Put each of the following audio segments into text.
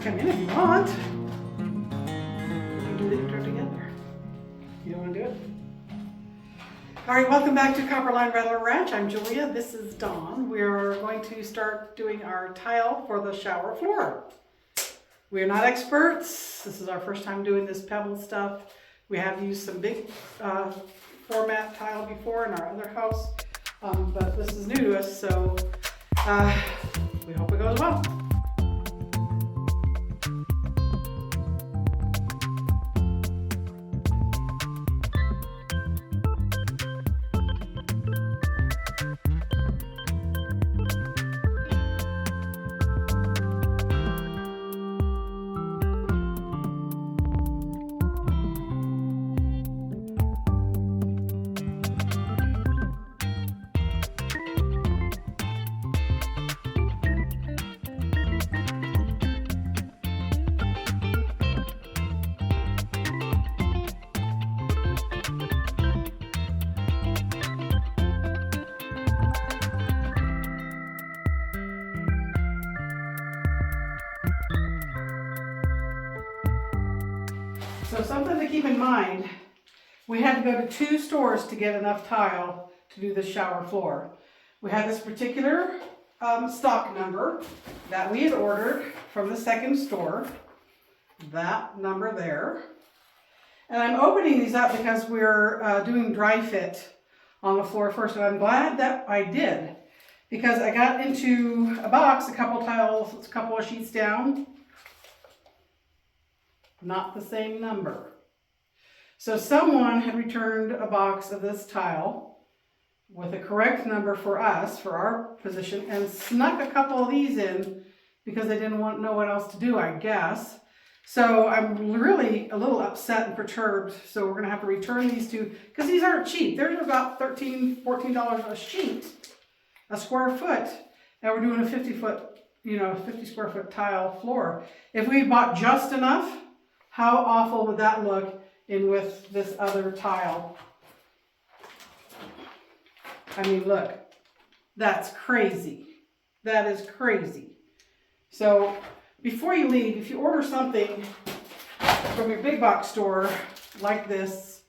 Come in if you want. We can do the intro together. You don't want to do it? All right, welcome back to Copperline Rattler Ranch. I'm Julia. This is Dawn. We're going to start doing our tile for the shower floor. We are not experts. This is our first time doing this pebble stuff. We have used some big format tile before in our other house, but this is new to us, so we hope it goes well. So something to keep in mind, we had to go to 2 stores to get enough tile to do the shower floor. We had this particular stock number that we had ordered from the second store, that number there. And I'm opening these up because we're doing dry fit on the floor first, and I'm glad that I did, because I got into a box, a couple of sheets down, not the same number. So someone had returned a box of this tile with a correct number for us, for our position, and snuck a couple of these in because they didn't know what else to do, I guess. So I'm really a little upset and perturbed. So we're gonna have to return these two, because these aren't cheap. They're about $13, $14 a sheet, a square foot. And we're doing a 50 square foot tile floor. If we bought just enough, how awful would that look in with this other tile? I mean, look, that's crazy. That is crazy. So before you leave, if you order something from your big box store like this,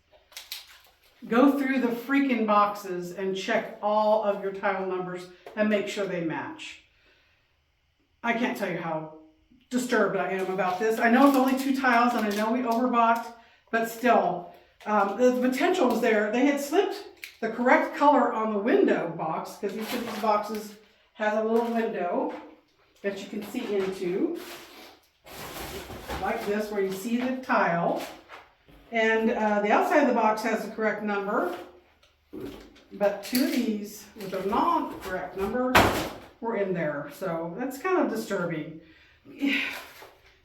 go through the freaking boxes and check all of your tile numbers and make sure they match. I can't tell you how disturbed I am about this. I know it's only 2 tiles and I know we overbought, but still, the potential was there. They had slipped the correct color on the window box, because each of these boxes has a little window that you can see into, like this, where you see the tile. And the outside of the box has the correct number, but 2 of these with a non-correct number were in there. So that's kind of disturbing. You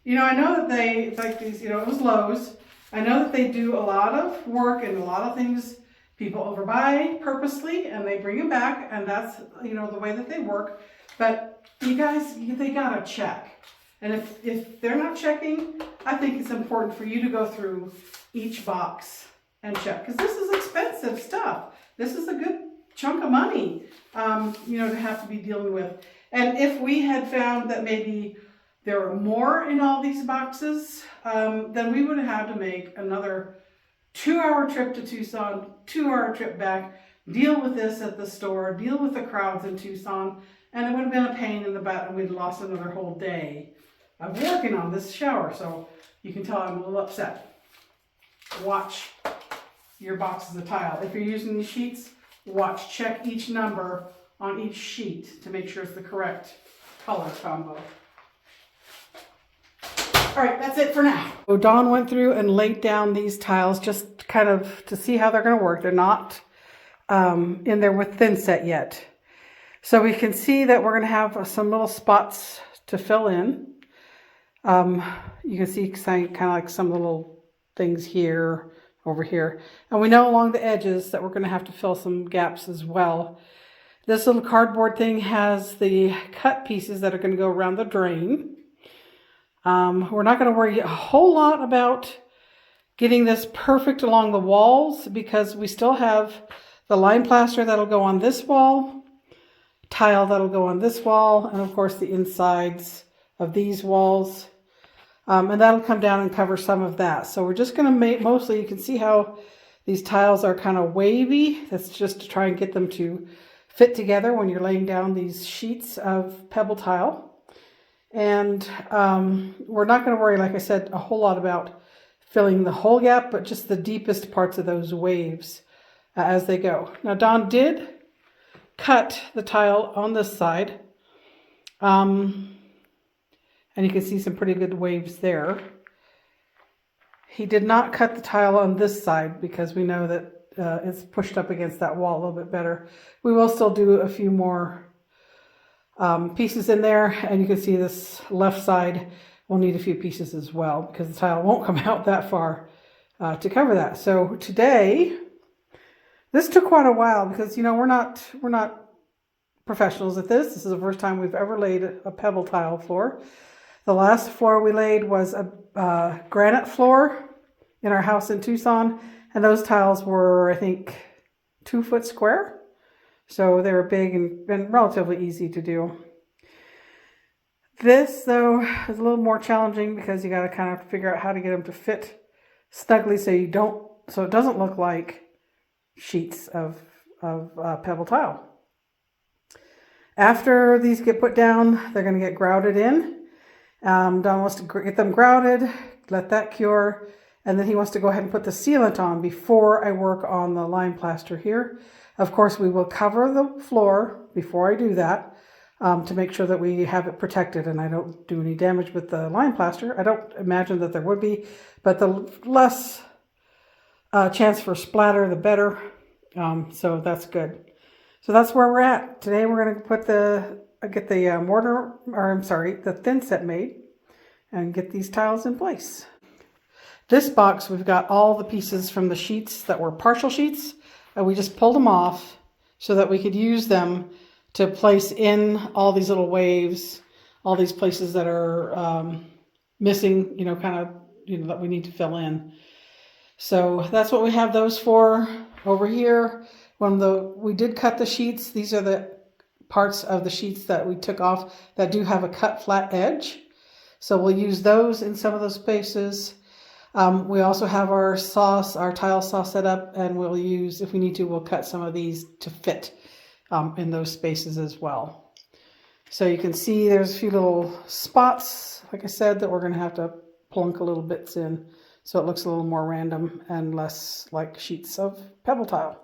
know, I know that they, like these, you know, it was Lowe's. I know that they do a lot of work and a lot of things. People overbuy purposely and they bring them back, and that's, you know, the way that they work. But you guys, they gotta check. And if they're not checking, I think it's important for you to go through each box and check, because this is expensive stuff. This is a good chunk of money, you know, to have to be dealing with. And if we had found that maybe there were more in all these boxes, then we would have had to make another 2-hour trip to Tucson, 2-hour trip back, deal with this at the store, deal with the crowds in Tucson, and it would have been a pain in the butt, and we'd lost another whole day of working on this shower. So you can tell I'm a little upset. Watch your boxes of tile. If you're using these sheets, check each number on each sheet to make sure it's the correct color combo. All right, that's it for now. So Dawn went through and laid down these tiles just kind of to see how they're going to work. They're not in there with thin set yet. So we can see that we're going to have some little spots to fill in. You can see kind of like some little things here, over here. And we know along the edges that we're going to have to fill some gaps as well. This little cardboard thing has the cut pieces that are going to go around the drain. We're not going to worry a whole lot about getting this perfect along the walls, because we still have the lime plaster that'll go on this wall, tile that'll go on this wall, and of course the insides of these walls. And that'll come down and cover some of that. So we're just going to make, mostly, you can see how these tiles are kind of wavy. That's just to try and get them to fit together when you're laying down these sheets of pebble tile. And we're not going to worry, like I said, a whole lot about filling the whole gap, but just the deepest parts of those waves as they go. Now, Don did cut the tile on this side. And you can see some pretty good waves there. He did not cut the tile on this side because we know that it's pushed up against that wall a little bit better. We will still do a few more pieces in there, and you can see this left side will need a few pieces as well because the tile won't come out that far to cover that. So today, this took quite a while because, you know, we're not professionals at this. This is the first time we've ever laid a pebble tile floor. The last floor we laid was a granite floor in our house in Tucson, and those tiles were, I think, 2 foot square. So they were big and relatively easy to do. This, though, is a little more challenging because you got to kind of figure out how to get them to fit snugly so it doesn't look like sheets of pebble tile. After these get put down, they're going to get grouted in. Don wants to get them grouted, let that cure, and then he wants to go ahead and put the sealant on before I work on the lime plaster here. Of course, we will cover the floor before I do that to make sure that we have it protected and I don't do any damage with the lime plaster. I don't imagine that there would be, but the less chance for splatter, the better. So that's good. So that's where we're at. Today we're going to put get the mortar, or I'm sorry, the thin set made and get these tiles in place. This box, we've got all the pieces from the sheets that were partial sheets, and we just pulled them off so that we could use them to place in all these little waves, all these places that are missing, you know, kind of, you know, that we need to fill in. So that's what we have those for. Over here, we did cut the sheets. These are the parts of the sheets that we took off that do have a cut flat edge. So we'll use those in some of those spaces. We also have our tile saw set up, and we'll use, if we need to, we'll cut some of these to fit in those spaces as well. So you can see there's a few little spots, like I said, that we're going to have to plunk a little bits in so it looks a little more random and less like sheets of pebble tile.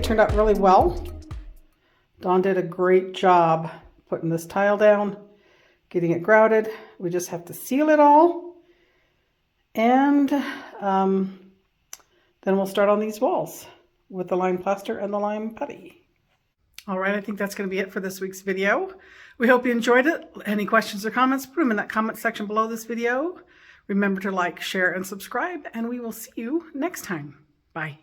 turned out really well. Dawn did a great job putting this tile down, getting it grouted. We just have to seal it all. And then we'll start on these walls with the lime plaster and the lime putty. All right, I think that's going to be it for this week's video. We hope you enjoyed it. Any questions or comments, put them in that comment section below this video. Remember to like, share, and subscribe, and we will see you next time. Bye.